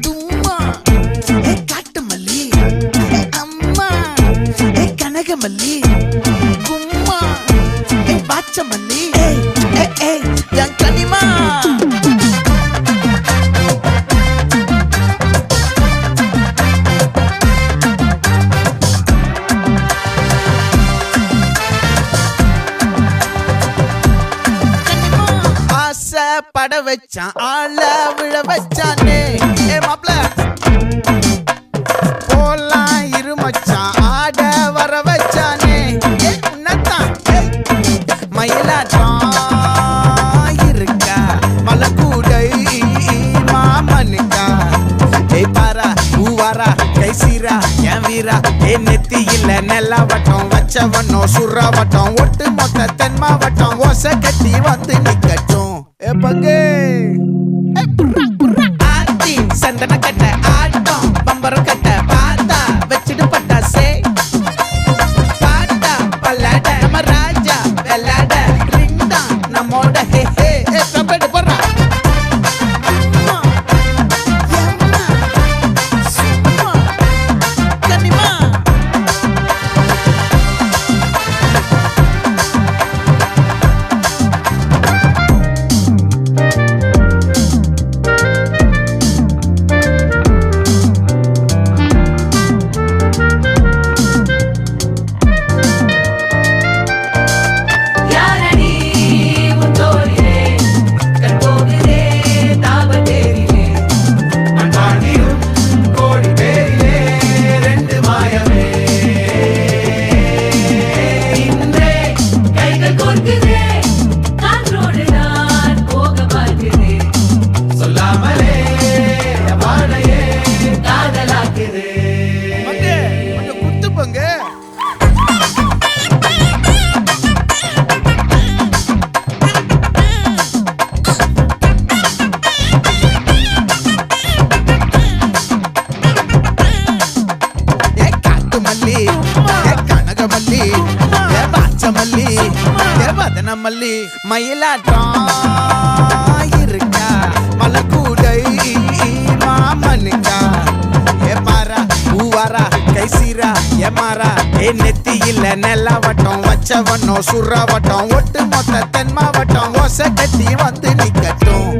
தும்மா காட்டு மல்லி அம்மா கனகமல்லி கும்மா பாச்ச மல்லி என் கனிமா பட வச்சான் ஆள விழ வச்சானே மாப்ள போலாம் இருமச்சான் ஆட வர வச்சானே உன்னத்தான் மயிலாட்டம் இருக்கா மலக்கூடை மாமனுக்கா பாரா பூவாரா கைசீரா என் வீரா நெத்தி இல்ல நெல்லாவட்டம் வச்சவனோ சுறாவட்டம் ஒட்டு மொத்த தென் மாவட்டம் ஓசை கட்டி வந்து நிக்கட்டும் பங்கே ஆத்தி சந்தன கட்ட ஆட்டம் பம்பரம் கட்ட பாத்தா வச்சிடு பட்டாசே பாட்டா பல்லாட நம்ம ராஜா வெள்ளாட ரிங் தான் நம்மோட ஹே ஹே கபடி போறா கனகமல்லி பாச்சமல்லி வதனமல்லி மயிலாட்டம் இருக்கா மலக்கூடை மாமனுக்கா பாரா பூவாரா கைசீரா மாறா நெத்தி இல்ல நெல்லாவட்டம் வச்சவனோ சுறாவட்டம் ஒட்டு மொத்த தென் மாவட்டம் ஓசை கட்டி வந்து நிக்கட்டும்